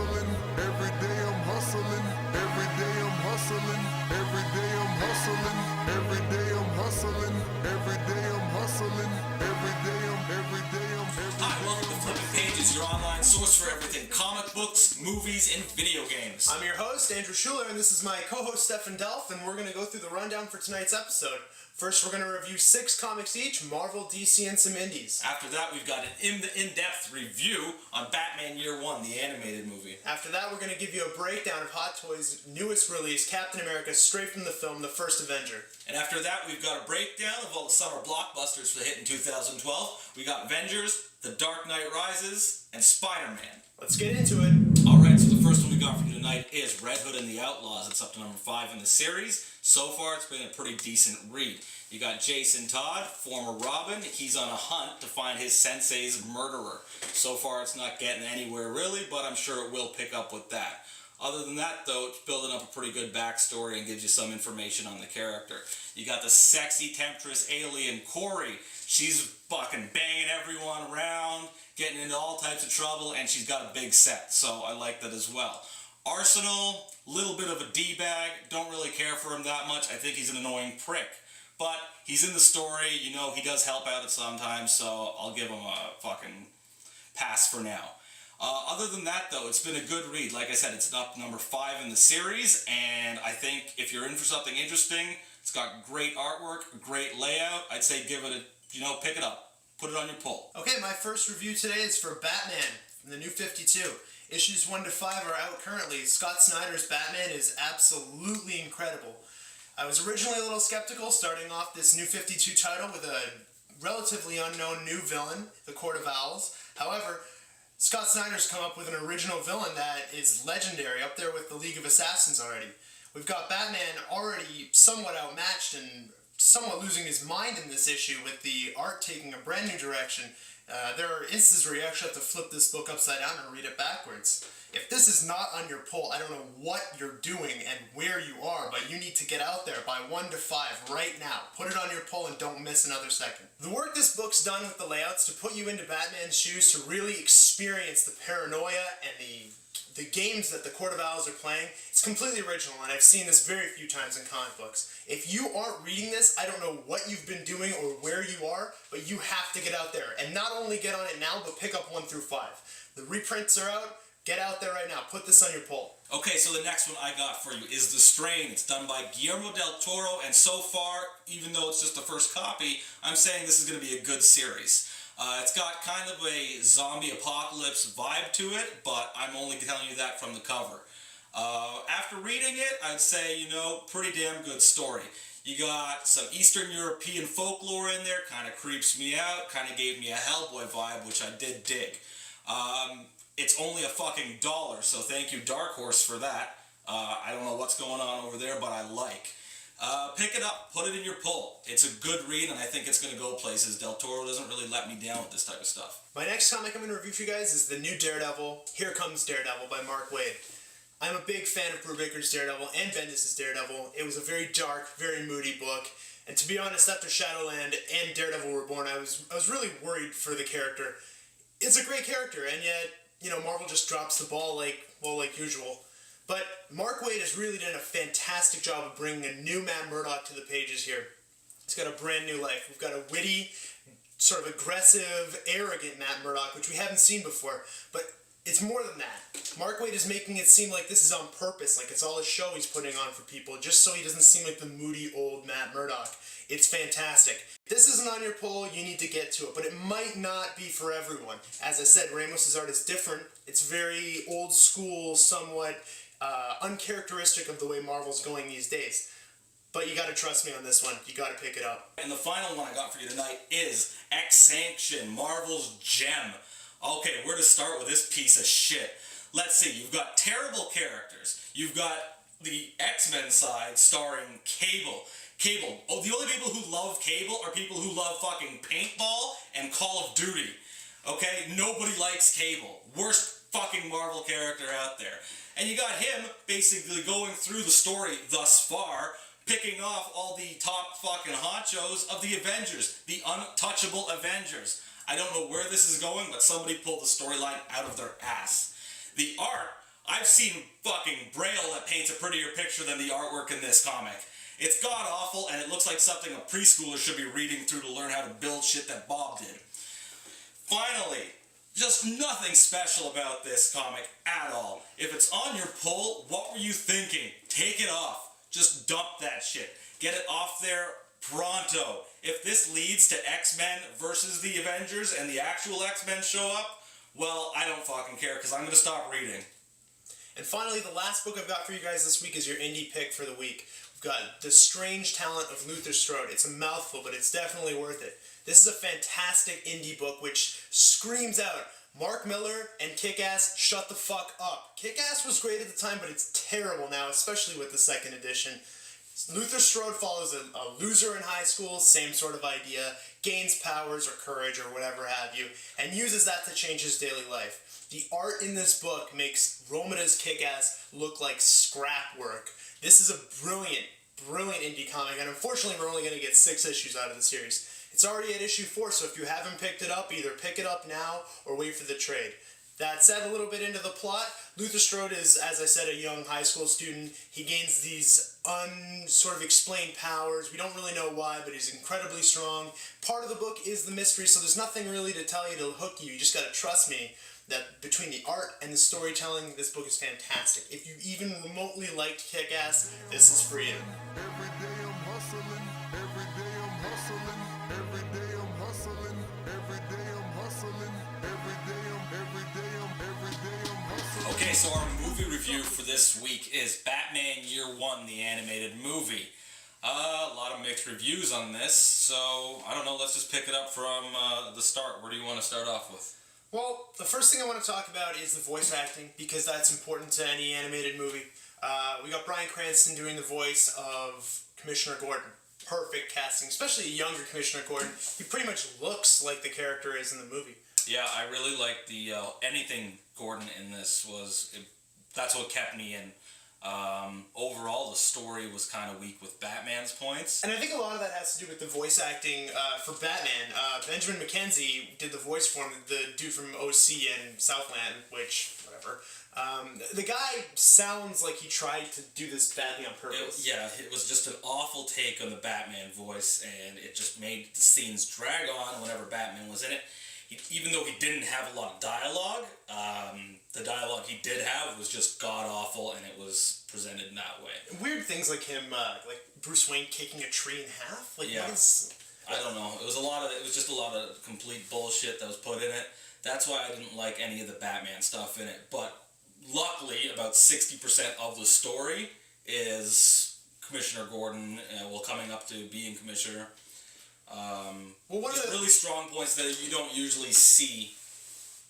hustling, every day I'm hustling, every day I'm hustling, every day I'm hustling, every day I'm hustling, every day I'm hustling, every day I'm. Hi, welcome to Flippin Pages, your online source for everything comic books, movies, and video games. I'm your host, Andrew and this is my co-host, Stefin and Andrew, and we're going to go through the rundown for tonight's episode. First, we're going to review 6 comics each, Marvel, DC, and some indies. After that, we've got an in-depth review on Batman Year One, the animated movie. After that, we're going to give you a breakdown of Hot Toys' newest release, Captain America, straight from the film, The First Avenger. And after that, we've got a breakdown of all the summer blockbusters for the hit in 2012. We got Avengers, The Dark Knight Rises, and Spider-Man. Let's get into it. Alright, so the first one we got for you tonight is Red Hood and the Outlaws. It's up to number 5 in the series. So far, it's been a pretty decent read. You got Jason Todd, former Robin. He's on a hunt to find his sensei's murderer. So far, it's not getting anywhere really, but I'm sure it will pick up with that. Other than that, though, it's building up a pretty good backstory and gives you some information on the character. You got the sexy temptress alien Corey. She's fucking banging everyone around, getting into all types of trouble, and she's got a big set, so I like that as well. Arsenal, little bit of a D-bag, don't really care for him that much. I think he's an annoying prick. But he's in the story, you know, he does help out at sometimes, so I'll give him a fucking pass for now. Other than that, though, it's been a good read. Like I said, it's up number 5 in the series, and I think if you're in for something interesting, it's got great artwork, great layout. I'd say give it a, pick it up. Put it on your pull. Okay, my first review today is for Batman, from the New 52. Issues 1 to 5 are out currently. Scott Snyder's Batman is absolutely incredible. I was originally a little skeptical starting off this New 52 title with a relatively unknown new villain, the Court of Owls. However, Scott Snyder's come up with an original villain that is legendary, up there with the League of Assassins already. We've got Batman already somewhat outmatched and somewhat losing his mind in this issue with the art taking a brand new direction. There are instances where you actually have to flip this book upside down and read it backwards. If this is not on your pull, I don't know what you're doing and where you are, but you need to get out there by 1 to 5 right now. Put it on your pull and don't miss another second. The work this book's done with the layouts to put you into Batman's shoes, to really experience the paranoia and the games that the Court of Owls are playing, it's completely original, and I've seen this very few times in comic books. If you aren't reading this, I don't know what you've been doing or where you are, but you have to get out there. And not only get on it now, but pick up 1 through 5. The reprints are out. Get out there right now. Put this on your pull. Okay, so the next one I got for you is The Strain. It's done by Guillermo del Toro, and so far, even though it's just the first copy, I'm saying this is going to be a good series. It's got kind of a zombie apocalypse vibe to it, but I'm only telling you that from the cover. After reading it, I'd say, pretty damn good story. You got some Eastern European folklore in there, kind of creeps me out, kind of gave me a Hellboy vibe, which I did dig. It's only a fucking $1, so thank you Dark Horse for that. I don't know what's going on over there, but I like. Pick it up, put it in your pull. It's a good read, and I think it's going to go places. Del Toro doesn't really let me down with this type of stuff. My next comic I'm going to review for you guys is the new Daredevil, Here Comes Daredevil by Mark Waid. I'm a big fan of Brubaker's Daredevil and Bendis' Daredevil. It was a very dark, very moody book, and to be honest, after Shadowland and Daredevil Reborn, I was really worried for the character. It's a great character, and yet, Marvel just drops the ball like usual. But Mark Waid has really done a fantastic job of bringing a new Matt Murdock to the pages here. He's got a brand new life. We've got a witty, sort of aggressive, arrogant Matt Murdock, which we haven't seen before. But it's more than that. Mark Waid is making it seem like this is on purpose, like it's all a show he's putting on for people, just so he doesn't seem like the moody old Matt Murdock. It's fantastic. If this isn't on your pull, you need to get to it, but it might not be for everyone. As I said, Ramos' art is different. It's very old school, somewhat uncharacteristic of the way Marvel's going these days. But you gotta trust me on this one. You gotta pick it up. And the final one I got for you tonight is X-Sanction, Marvel's gem. Okay, where to start with this piece of shit? Let's see, you've got terrible characters. You've got the X-Men side starring Cable. Oh, the only people who love Cable are people who love fucking paintball and Call of Duty. Okay? Nobody likes Cable. Worst fucking Marvel character out there. And you got him basically going through the story thus far, picking off all the top fucking honchos of the Avengers, the untouchable Avengers. I don't know where this is going, but somebody pulled the storyline out of their ass. The art, I've seen fucking Braille that paints a prettier picture than the artwork in this comic. It's god-awful, and it looks like something a preschooler should be reading through to learn how to build shit that Bob did. Finally, just nothing special about this comic at all. If it's on your pull, what were you thinking? Take it off. Just dump that shit. Get it off there pronto. If this leads to X-Men versus the Avengers and the actual X-Men show up, well, I don't fucking care, because I'm going to stop reading. And finally, the last book I've got for you guys this week is your indie pick for the week. We've got The Strange Talent of Luther Strode. It's a mouthful, but it's definitely worth it. This is a fantastic indie book which screams out, Mark Miller and Kick-Ass, shut the fuck up. Kick-Ass was great at the time, but it's terrible now, especially with the second edition. Luther Strode follows a loser in high school, same sort of idea, gains powers or courage or whatever have you, and uses that to change his daily life. The art in this book makes Romita's Kick-Ass look like scrap work. This is a brilliant, brilliant indie comic, and unfortunately we're only going to get 6 issues out of the series. It's already at issue 4, so if you haven't picked it up, either pick it up now or wait for the trade. That said, a little bit into the plot, Luther Strode is, as I said, a young high school student. He gains these sort of explained powers. We don't really know why, but he's incredibly strong. Part of the book is the mystery, so there's nothing really to tell you to hook you. You just gotta trust me that between the art and the storytelling, this book is fantastic. If you even remotely liked Kick-Ass, this is for you. Every day I'm hustling, every day I'm hustling, every day I'm hustling, every day I'm hustling, every day I'm hustling. Okay, so our movie review for this week is Batman Year One, the animated movie. A lot of mixed reviews on this, so I don't know, let's just pick it up from the start. Where do you want to start off with? Well, the first thing I want to talk about is the voice acting, because that's important to any animated movie. We got Bryan Cranston doing the voice of Commissioner Gordon. Perfect casting, especially a younger Commissioner Gordon. He pretty much looks like the character is in the movie. Yeah, I really liked the anything Gordon in this that's what kept me in. Overall, the story was kind of weak with Batman's points. And I think a lot of that has to do with the voice acting for Batman. Benjamin McKenzie did the voice for him, the dude from OC and Southland, which, whatever. The guy sounds like he tried to do this badly on purpose. It was just an awful take on the Batman voice, and it just made the scenes drag on whenever Batman was in it. Even though he didn't have a lot of dialogue, the dialogue he did have was just god-awful, and it was presented in that way. Weird things like him, like Bruce Wayne kicking a tree in half. Like, yeah. What is... I don't know. It was just a lot of complete bullshit that was put in it. That's why I didn't like any of the Batman stuff in it. But luckily, about 60% of the story is Commissioner Gordon, coming up to being Commissioner. One of the really strong points that you don't usually see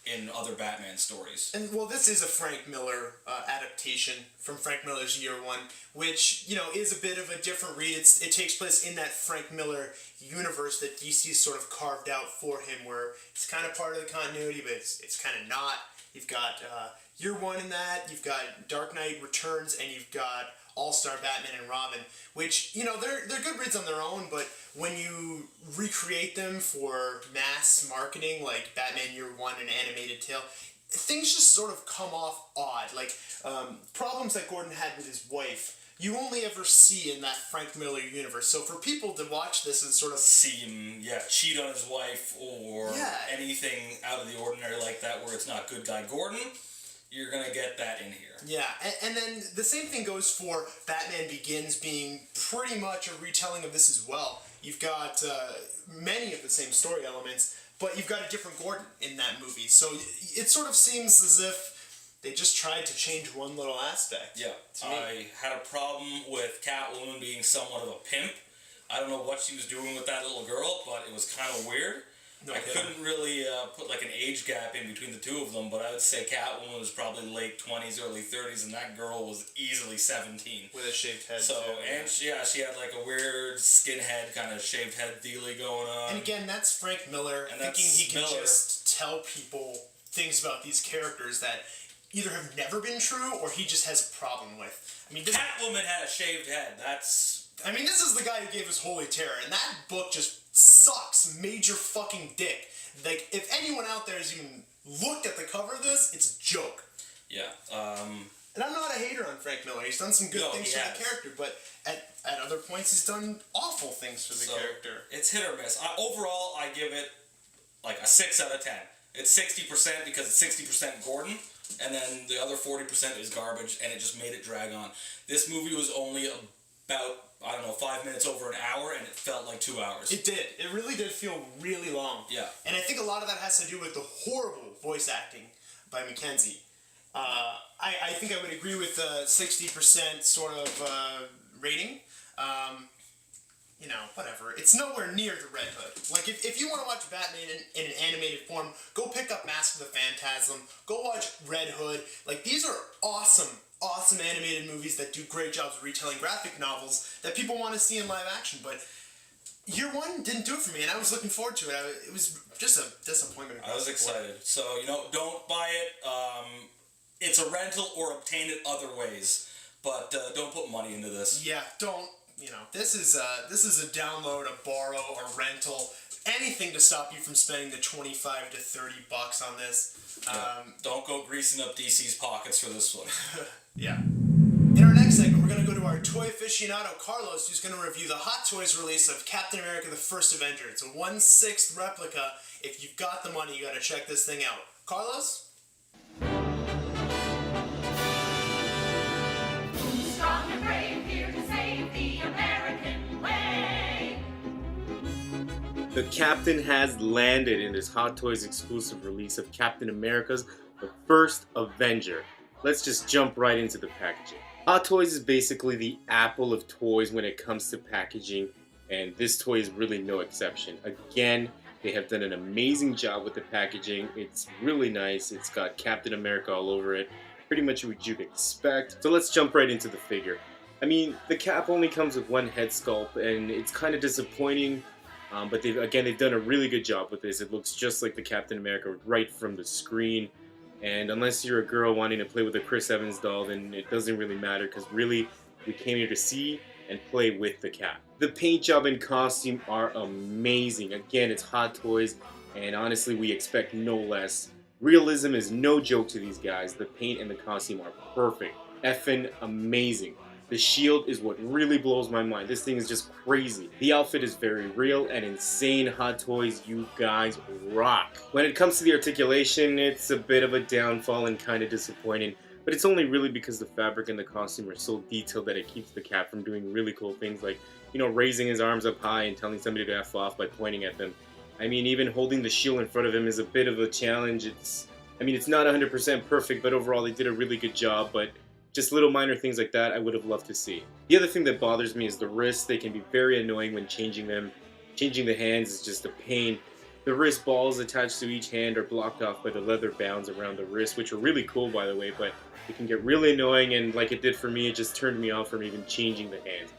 in other Batman stories. And, well, this is a Frank Miller adaptation from Frank Miller's Year One, which, is a bit of a different read. It takes place in that Frank Miller universe that DC sort of carved out for him, where it's kind of part of the continuity, but it's kind of not. You've got Year One in that, you've got Dark Knight Returns, and you've got All-Star Batman and Robin, which, they're good reads on their own, but when you recreate them for mass marketing, like Batman Year One and Animated Tale, things just sort of come off odd. Like, problems that Gordon had with his wife, you only ever see in that Frank Miller universe. So for people to watch this and sort of see him, cheat on his wife or anything out of the ordinary like that where it's not good guy Gordon, you're going to get that in here. Yeah, and then the same thing goes for Batman Begins being pretty much a retelling of this as well. You've got many of the same story elements, but you've got a different Gordon in that movie. So it sort of seems as if they just tried to change one little aspect. Yeah, I had a problem with Catwoman being somewhat of a pimp. I don't know what she was doing with that little girl, but it was kind of weird. I couldn't really put like an age gap in between the two of them, but I would say Catwoman was probably late 20s, early 30s, and that girl was easily 17. With a shaved head. So, and she had like a weird skinhead kind of shaved head dealy going on. And again, that's Frank Miller thinking he can just tell people things about these characters that either have never been true or he just has a problem with. I mean, Catwoman had a shaved head. This is the guy who gave us Holy Terror, and that book just sucks major fucking dick. Like, if anyone out there has even looked at the cover of this, it's a joke. Yeah. And I'm not a hater on Frank Miller. He's done some good things for the character, but at other points he's done awful things for the character. It's hit or miss. Overall, I give it like a 6 out of 10. It's 60% because it's 60% Gordon, and then the other 40% is garbage, and it just made it drag on. This movie was only about, I don't know, 5 minutes over an hour, and it felt like 2 hours. It did. It really did feel really long. Yeah. And I think a lot of that has to do with the horrible voice acting by Mackenzie. I think I would agree with the 60% sort of rating. You know, whatever. It's nowhere near the Red Hood. Like, if you want to watch Batman in an animated form, go pick up Mask of the Phantasm. Go watch Red Hood. Like, these are awesome animated movies that do great jobs of retelling graphic novels that people want to see in live action. But year one didn't do it for me, and I was looking forward to it. It was just a disappointment. I was excited. So, you know, don't buy it. It's a rental or obtain it other ways. But don't put money into this. Yeah, don't. You know, this is a download, a borrow, a rental, anything to stop you from spending the $25 to $30 on this. Don't go greasing up DC's pockets for this one. Yeah. In our next segment, we're going to go to our toy aficionado, Carlos, who's going to review the Hot Toys release of Captain America: The First Avenger. It's a 1/6 replica. If you've got the money, you got to check this thing out. Carlos? Strong and brave, here to save the American way. The Captain has landed in this Hot Toys exclusive release of Captain America's The First Avenger. Let's just jump right into the packaging. Hot Toys is basically the Apple of toys when it comes to packaging, and this toy is really no exception. Again, they have done an amazing job with the packaging. It's really nice. It's got Captain America all over it. Pretty much what you'd expect. So let's jump right into the figure. I mean, the cap only comes with one head sculpt, and it's kind of disappointing. But they've done a really good job with this. It looks just like the Captain America right from the screen. And unless you're a girl wanting to play with a Chris Evans doll, then it doesn't really matter, because really, we came here to see and play with the cap. The paint job and costume are amazing. Again, it's Hot Toys, and honestly, we expect no less. Realism is no joke to these guys. The paint and the costume are perfect. Effing amazing. The shield is what really blows my mind. This thing is just crazy. The outfit is very real and insane. Hot Toys, you guys rock. When it comes to the articulation, it's a bit of a downfall and kind of disappointing. But it's only really because the fabric and the costume are so detailed that it keeps the Cap from doing really cool things like, you know, raising his arms up high and telling somebody to F off by pointing at them. I mean, even holding the shield in front of him is a bit of a challenge. It's not 100% perfect, but overall they did a really good job. But just little minor things like that I would have loved to see. The other thing that bothers me is the wrists. They can be very annoying when changing them. Changing the hands is just a pain. The wrist balls attached to each hand are blocked off by the leather bands around the wrist, which are really cool, by the way, but it can get really annoying, and like it did for me, it just turned me off from even changing the hands.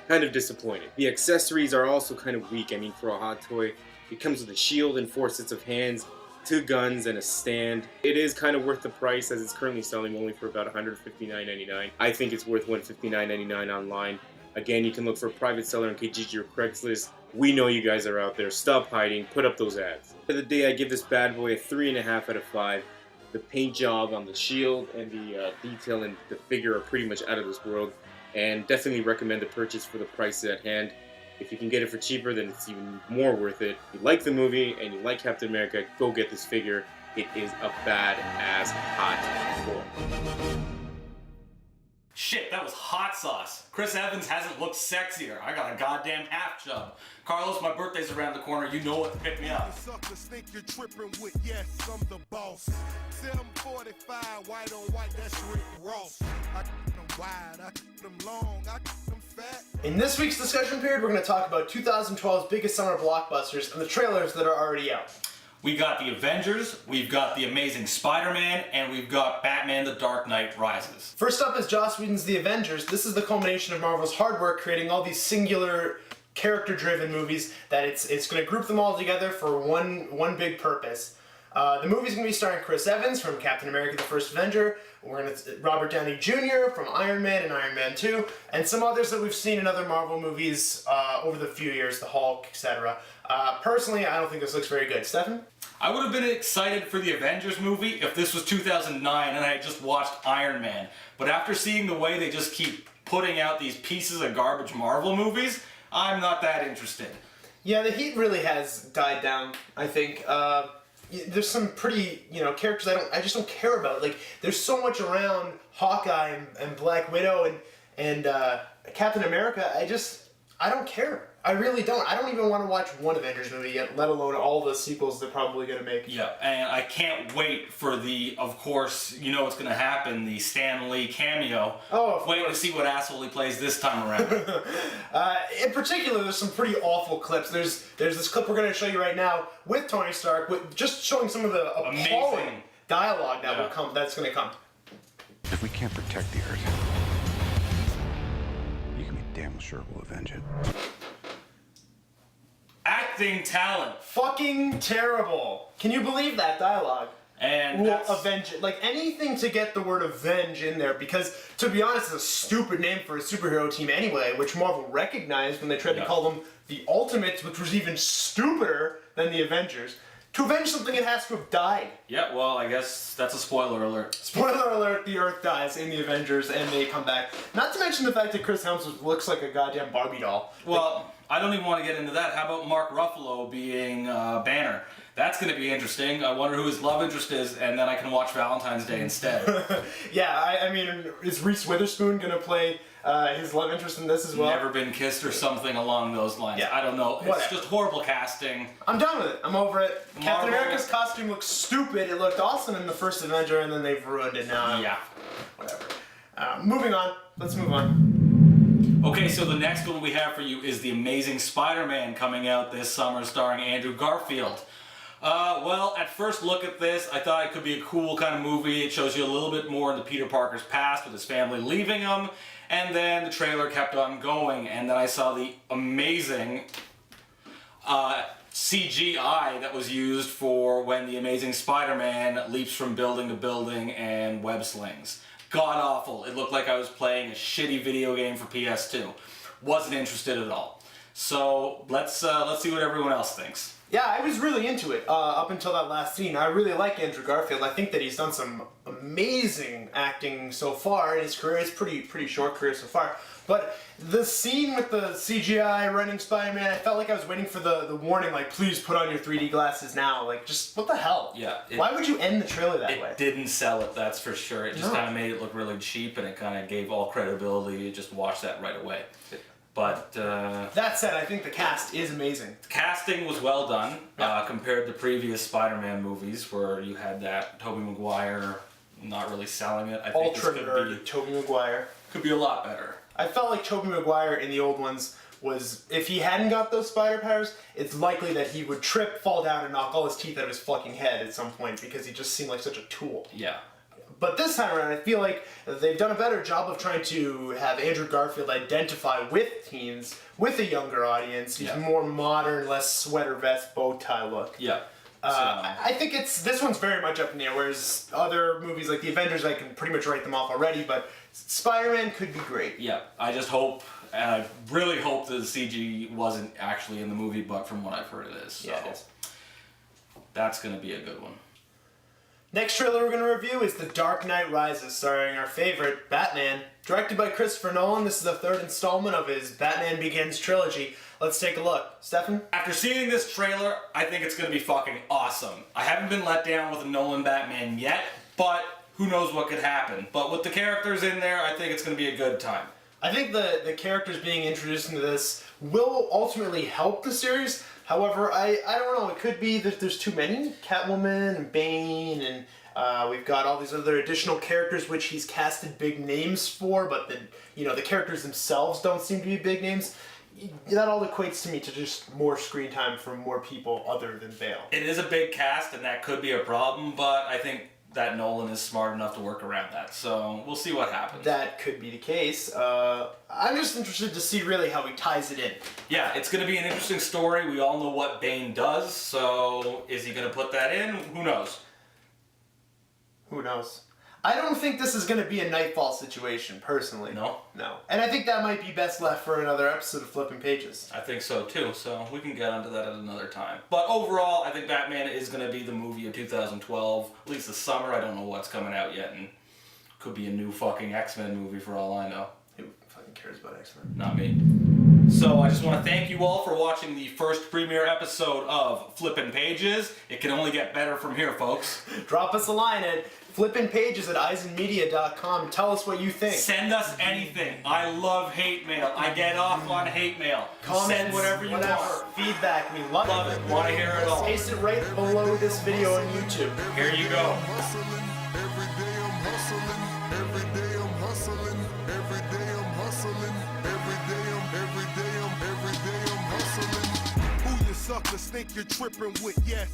Kind of disappointed. The accessories are also kind of weak. I mean, for a Hot Toy, it comes with a shield and 4 sets of hands, 2 guns, and a stand. It is kind of worth the price, as it's currently selling only for about $159.99. I think it's worth $159.99 online. Again, you can look for a private seller on Kijiji or Craigslist. We know you guys are out there. Stop hiding. Put up those ads. For the day, I give this bad boy a 3.5 out of 5. The paint job on the shield and the detail in the figure are pretty much out of this world, and definitely recommend the purchase for the prices at hand. If you can get it for cheaper, then it's even more worth it. If you like the movie and you like Captain America, go get this figure. It is a badass Hot Toy. Shit, that was hot sauce. Chris Evans hasn't looked sexier. I got a goddamn half chub. Carlos, my birthday's around the corner. You know what to pick me up. Suckers think you're tripping with, yes, I'm the boss. 745, white on white, that's Rick Ross. I keep them wide, I keep them long, I keep them fat. In this week's discussion period, we're going to talk about 2012's biggest summer blockbusters and the trailers that are already out. We got the Avengers, we've got the Amazing Spider-Man, and we've got Batman: The Dark Knight Rises. First up is Joss Whedon's The Avengers. This is the culmination of Marvel's hard work creating all these singular, character-driven movies that it's going to group them all together for one big purpose. The movie's going to be starring Chris Evans from Captain America: The First Avenger. We're going to Robert Downey Jr. from Iron Man and Iron Man 2, and some others that we've seen in other Marvel movies over the few years, the Hulk, etc. Personally, I don't think this looks very good. Stefan? I would have been excited for the Avengers movie if this was 2009 and I had just watched Iron Man. But after seeing the way they just keep putting out these pieces of garbage Marvel movies, I'm not that interested. Yeah, the heat really has died down, I think. There's some pretty, characters I just don't care about. Like, there's so much around Hawkeye and Black Widow and Captain America. I don't care. I really don't. I don't even want to watch one Avengers movie yet, let alone all the sequels they're probably going to make. Yeah, and I can't wait for of course, you know what's going to happen, the Stan Lee cameo. Oh, of Waiting to course. see what asshole he plays this time around. In particular, there's some pretty awful clips. There's this clip we're going to show you right now with Tony Stark, with just showing some of the appalling Amazing dialogue that's going to come. If we can't protect the Earth, you can be damn sure we'll avenge it. Acting talent. Fucking terrible. Can you believe that dialogue? And We'll that's- avenge it. Like, anything to get the word avenge in there, because, to be honest, it's a stupid name for a superhero team anyway, which Marvel recognized when they tried to call them the Ultimates, which was even stupider than the Avengers. To avenge something, it has to have died. Yeah, well, I guess that's a spoiler alert. Spoiler alert, the Earth dies in the Avengers, and they come back. Not to mention the fact that Chris Hemsworth looks like a goddamn Barbie doll. Well, I don't even want to get into that. How about Mark Ruffalo being Banner? That's going to be interesting. I wonder who his love interest is, and then I can watch Valentine's Day instead. Yeah, I mean, is Reese Witherspoon gonna play his love interest in this as well? Never been kissed or something along those lines. Yeah. I don't know. It's Whatever. just horrible casting. I'm done with it. I'm over it. Captain Marvel- America's costume looks stupid. It looked awesome in the first Avenger, and then they've ruined it now. Yeah. Whatever. Moving on. Let's move on. Okay, so the next one we have for you is The Amazing Spider-Man coming out this summer starring Andrew Garfield. Well, at first look at this, I thought it could be a cool kind of movie. It shows you a little bit more into Peter Parker's past with his family leaving him, and then the trailer kept on going, and then I saw the amazing CGI that was used for when the Amazing Spider-Man leaps from building to building and web slings. God awful. It looked like I was playing a shitty video game for PS2. Wasn't interested at all. So let's see what everyone else thinks. Yeah, I was really into it up until that last scene. I really like Andrew Garfield. I think that he's done some amazing acting so far in his career. It's pretty short career so far. But the scene with the CGI running Spider-Man, I felt like I was waiting for the warning, like, please put on your 3D glasses now. Like, just, what the hell? Yeah, Why would you end the trailer that way? It didn't sell it, that's for sure. It just No. kind of made it look really cheap, and it kind of gave all credibility. You just watch that right away. But That said, I think the cast is amazing. casting was well done compared to previous Spider-Man movies where you had that Tobey Maguire not really selling it. I think Ultra this nerd, Tobey Maguire. could be a lot better. I felt like Tobey Maguire in the old ones was, if he hadn't got those spider powers, it's likely that he would trip, fall down, and knock all his teeth out of his fucking head at some point because he just seemed like such a tool. Yeah. But this time around, I feel like they've done a better job of trying to have Andrew Garfield identify with teens, with a younger audience. He's Yeah. more modern, less sweater vest, bow tie look. Yeah. I think this one's very much up in the air, whereas other movies like The Avengers, I can pretty much write them off already, but Spider-Man could be great. Yeah, I just hope, and I really hope that the CG wasn't actually in the movie, but from what I've heard it is. So Yeah, it is. that's going to be a good one. Next trailer we're going to review is The Dark Knight Rises, starring our favorite, Batman. Directed by Christopher Nolan, this is the third installment of his Batman Begins trilogy. Let's take a look. Stefan? After seeing this trailer, I think it's going to be fucking awesome. I haven't been let down with a Nolan Batman yet, but who knows what could happen. But with the characters in there, I think it's going to be a good time. I think the characters being introduced into this will ultimately help the series. However, I don't know, it could be that there's too many. Catwoman and Bane, and we've got all these other additional characters which he's casted big names for, but the characters themselves don't seem to be big names. That all equates to me to just more screen time for more people other than Bale. It is a big cast, and that could be a problem, but I think that Nolan is smart enough to work around that. So we'll see what happens. That could be the case. I'm just interested to see really how he ties it in. Yeah, it's going to be an interesting story. We all know what Bane does, so is he going to put that in? Who knows? Who knows? I don't think this is going to be a Nightfall situation, personally. No? No. And I think that might be best left for another episode of Flippin' Pages. I think so too, so we can get onto that at another time. But overall, I think Batman is going to be the movie of 2012, at least the summer. I don't know what's coming out yet, and could be a new fucking X-Men movie for all I know. Who fucking cares about X-Men? Not me. So I just want to thank you all for watching the first premiere episode of Flippin' Pages. It can only get better from here, folks. Drop us a line at flippinpages@eisenmedia.com. Tell us what you think. Send us anything. I love hate mail. I get off on hate mail. Comments, Send whatever you want. Feedback, we love Love it. Want to hear it all. Paste it right below this video on YouTube. Here you go. Hustling, every day I'm hustling, every day I'm hustling, every day I'm hustling, every day I'm hustling. Who you suckers think you're tripping with? Yes.